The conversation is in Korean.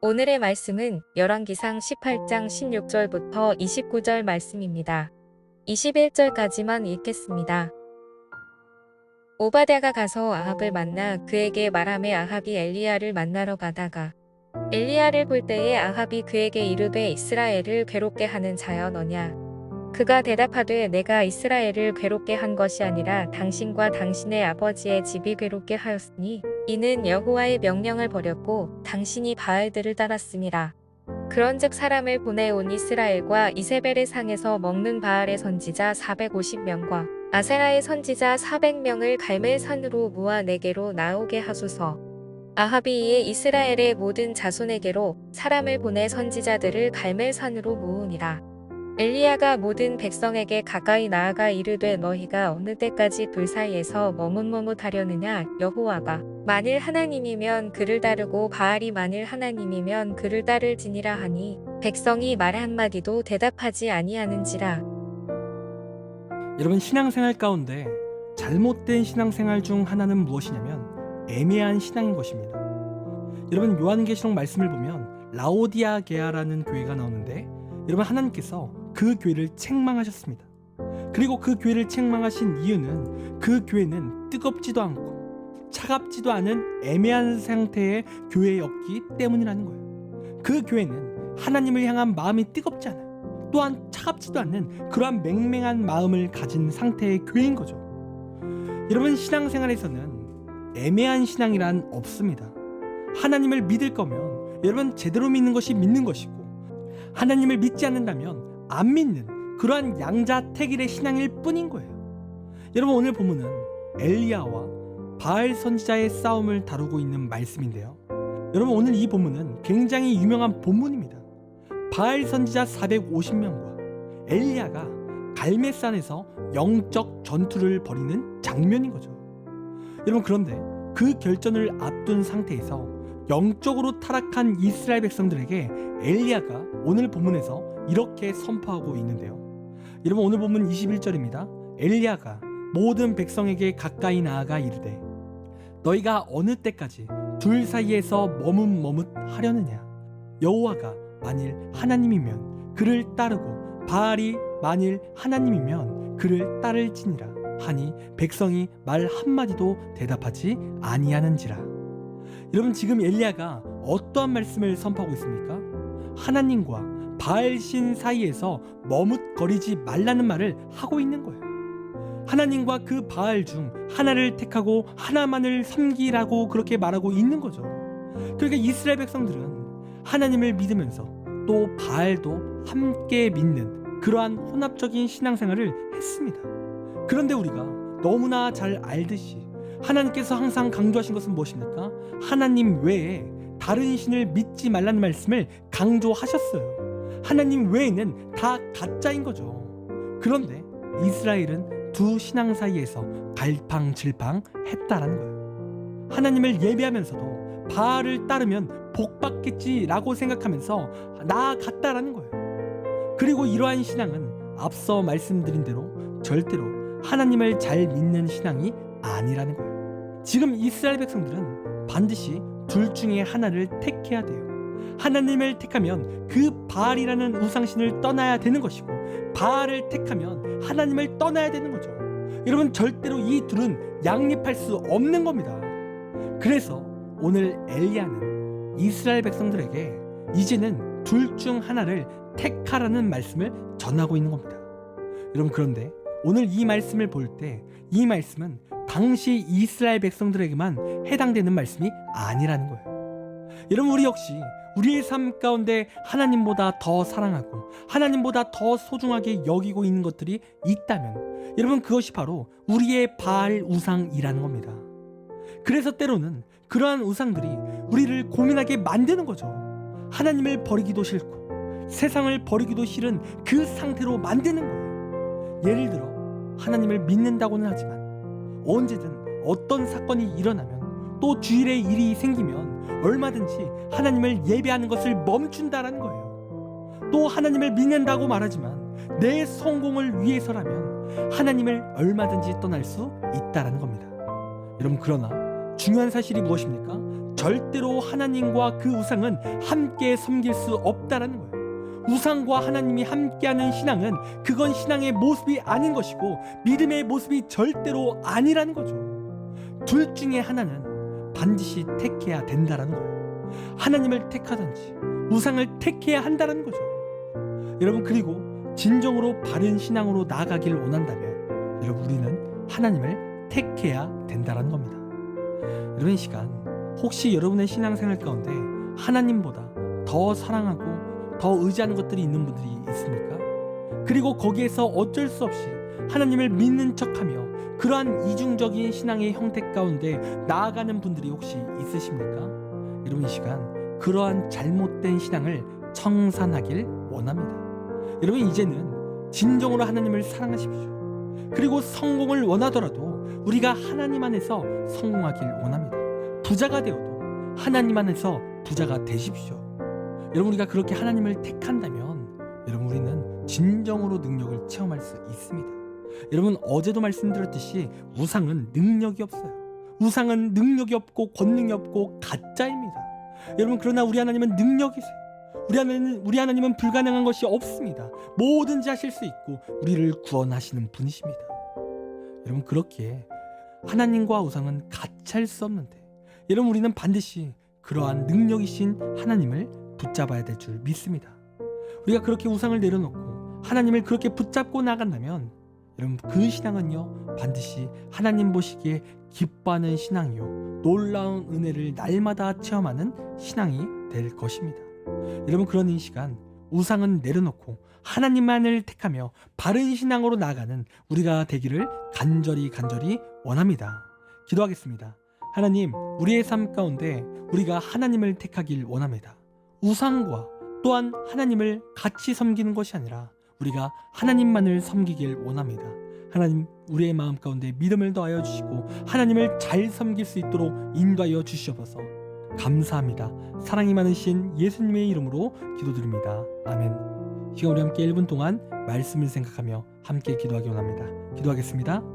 오늘의 말씀은 열왕기상 18장 16절부터 29절 말씀입니다. 21절까지만 읽겠습니다. 오바댜가 가서 아합을 만나 그에게 말하매 아합이 엘리야를 만나러 가다가 엘리야를 볼 때에 아합이 그에게 이르되 이스라엘을 괴롭게 하는 자여 너냐? 그가 대답하되 내가 이스라엘을 괴롭게 한 것이 아니라 당신과 당신의 아버지의 집이 괴롭게 하였으니 이는 여호와의 명령을 버렸고 당신이 바알들을 따랐음이라. 그런즉 사람을 보내 온 이스라엘과 이세벨의 상에서 먹는 바알의 선지자 450명과 아세라의 선지자 400명을 갈멜산으로 모아 내게로 나오게 하소서. 아합이 이에 이스라엘의 모든 자손에게로 사람을 보내 선지자들을 갈멜산으로 모으니라. 엘리야가 모든 백성에게 가까이 나아가 이르되 너희가 어느 때까지 불 사이에서 머뭇머뭇하려느냐? 여호와가 만일 하나님이면 그를 따르고 바알이 만일 하나님이면 그를 따를지니라 하니 백성이 말 한마디도 대답하지 아니하는지라. 여러분, 신앙생활 가운데 잘못된 신앙생활 중 하나는 무엇이냐면 애매한 신앙인 것입니다. 여러분, 요한계시록 말씀을 보면 라오디아게아라는 교회가 나오는데 여러분, 하나님께서 그 교회를 책망하셨습니다. 그리고 그 교회를 책망하신 이유는 그 교회는 뜨겁지도 않고 차갑지도 않은 애매한 상태의 교회였기 때문이라는 거예요. 그 교회는 하나님을 향한 마음이 뜨겁지 않아요. 또한 차갑지도 않는 그러한 맹맹한 마음을 가진 상태의 교회인 거죠. 여러분, 신앙생활에서는 애매한 신앙이란 없습니다. 하나님을 믿을 거면 여러분 제대로 믿는 것이 믿는 것이고, 하나님을 믿지 않는다면 안 믿는 그러한 양자택일의 신앙일 뿐인 거예요. 여러분, 오늘 본문은 엘리야와 바알 선지자의 싸움을 다루고 있는 말씀인데요. 여러분, 오늘 이 본문은 굉장히 유명한 본문입니다. 바알 선지자 450명과 엘리야가 갈멜산에서 영적 전투를 벌이는 장면인 거죠. 여러분, 그런데 그 결전을 앞둔 상태에서 영적으로 타락한 이스라엘 백성들에게 엘리야가 오늘 본문에서 이렇게 선포하고 있는데요. 여러분, 오늘 본문 21절입니다. 엘리야가 모든 백성에게 가까이 나아가 이르되 너희가 어느 때까지 둘 사이에서 머뭇머뭇하려느냐? 여호와가 만일 하나님이면 그를 따르고 바알이 만일 하나님이면 그를 따를지니라 하니 백성이 말 한마디도 대답하지 아니하는지라. 여러분, 지금 엘리야가 어떠한 말씀을 선포하고 있습니까? 하나님과 바알신 사이에서 머뭇거리지 말라는 말을 하고 있는 거예요. 하나님과 그 바알 중 하나를 택하고 하나만을 섬기라고 그렇게 말하고 있는 거죠. 그러니까 이스라엘 백성들은 하나님을 믿으면서 또 바알도 함께 믿는 그러한 혼합적인 신앙생활을 했습니다. 그런데 우리가 너무나 잘 알듯이 하나님께서 항상 강조하신 것은 무엇입니까? 하나님 외에 다른 신을 믿지 말라는 말씀을 강조하셨어요. 하나님 외에는 다 가짜인 거죠. 그런데 이스라엘은 두 신앙 사이에서 갈팡질팡 했다라는 거예요. 하나님을 예배하면서도 바알을 따르면 복받겠지라고 생각하면서 나아갔다라는 거예요. 그리고 이러한 신앙은 앞서 말씀드린 대로 절대로 하나님을 잘 믿는 신앙이 아니라는 거예요. 지금 이스라엘 백성들은 반드시 둘 중에 하나를 택해야 돼요. 하나님을 택하면 그 바알이라는 우상신을 떠나야 되는 것이고, 바알을 택하면 하나님을 떠나야 되는 거죠. 여러분, 절대로 이 둘은 양립할 수 없는 겁니다. 그래서 오늘 엘리야는 이스라엘 백성들에게 이제는 둘 중 하나를 택하라는 말씀을 전하고 있는 겁니다. 여러분, 그런데 오늘 이 말씀을 볼 때 이 말씀은 당시 이스라엘 백성들에게만 해당되는 말씀이 아니라는 거예요. 여러분, 우리 역시 우리의 삶 가운데 하나님보다 더 사랑하고 하나님보다 더 소중하게 여기고 있는 것들이 있다면 여러분, 그것이 바로 우리의 바알 우상이라는 겁니다. 그래서 때로는 그러한 우상들이 우리를 고민하게 만드는 거죠. 하나님을 버리기도 싫고 세상을 버리기도 싫은 그 상태로 만드는 거예요. 예를 들어 하나님을 믿는다고는 하지만 언제든 어떤 사건이 일어나면 또 주일에 일이 생기면 얼마든지 하나님을 예배하는 것을 멈춘다라는 거예요. 또 하나님을 믿는다고 말하지만 내 성공을 위해서라면 하나님을 얼마든지 떠날 수 있다라는 겁니다. 여러분, 그러나 중요한 사실이 무엇입니까? 절대로 하나님과 그 우상은 함께 섬길 수 없다라는 거예요. 우상과 하나님이 함께하는 신앙은 그건 신앙의 모습이 아닌 것이고 믿음의 모습이 절대로 아니라는 거죠. 둘 중에 하나는 반드시 택해야 된다라는 거예요. 하나님을 택하든지 우상을 택해야 한다라는 거죠. 여러분, 그리고 진정으로 바른 신앙으로 나아가길 원한다면 여러분, 우리는 하나님을 택해야 된다라는 겁니다. 여러분, 이 시간 혹시 여러분의 신앙생활 가운데 하나님보다 더 사랑하고 더 의지하는 것들이 있는 분들이 있습니까? 그리고 거기에서 어쩔 수 없이 하나님을 믿는 척하며 그러한 이중적인 신앙의 형태 가운데 나아가는 분들이 혹시 있으십니까? 여러분, 이 시간 그러한 잘못된 신앙을 청산하길 원합니다. 여러분, 이제는 진정으로 하나님을 사랑하십시오. 그리고 성공을 원하더라도 우리가 하나님 안에서 성공하길 원합니다. 부자가 되어도 하나님 안에서 부자가 되십시오. 여러분, 우리가 그렇게 하나님을 택한다면 여러분, 우리는 진정으로 능력을 체험할 수 있습니다. 여러분, 어제도 말씀드렸듯이 우상은 능력이 없어요. 우상은 능력이 없고 권능이 없고 가짜입니다. 여러분, 그러나 우리 하나님은 능력이세요. 우리 하나님은 불가능한 것이 없습니다. 뭐든지 하실 수 있고 우리를 구원하시는 분이십니다. 여러분, 그렇기에 하나님과 우상은 같이 할 수 없는데 여러분, 우리는 반드시 그러한 능력이신 하나님을 붙잡아야 될 줄 믿습니다. 우리가 그렇게 우상을 내려놓고 하나님을 그렇게 붙잡고 나간다면 여러분, 그 신앙은요 반드시 하나님 보시기에 기뻐하는 신앙이요 놀라운 은혜를 날마다 체험하는 신앙이 될 것입니다. 여러분, 그런 이 시간 우상은 내려놓고 하나님만을 택하며 바른 신앙으로 나아가는 우리가 되기를 간절히 원합니다. 기도하겠습니다. 하나님, 우리의 삶 가운데 우리가 하나님을 택하길 원합니다. 우상과 또한 하나님을 같이 섬기는 것이 아니라 우리가 하나님만을 섬기길 원합니다. 하나님, 우리의 마음 가운데 믿음을 더하여 주시고 하나님을 잘 섬길 수 있도록 인도하여 주시옵소서. 감사합니다. 사랑이 많으신 예수님의 이름으로 기도드립니다. 아멘. 시간 우리 함께 1분 동안 말씀을 생각하며 함께 기도하기 원합니다. 기도하겠습니다.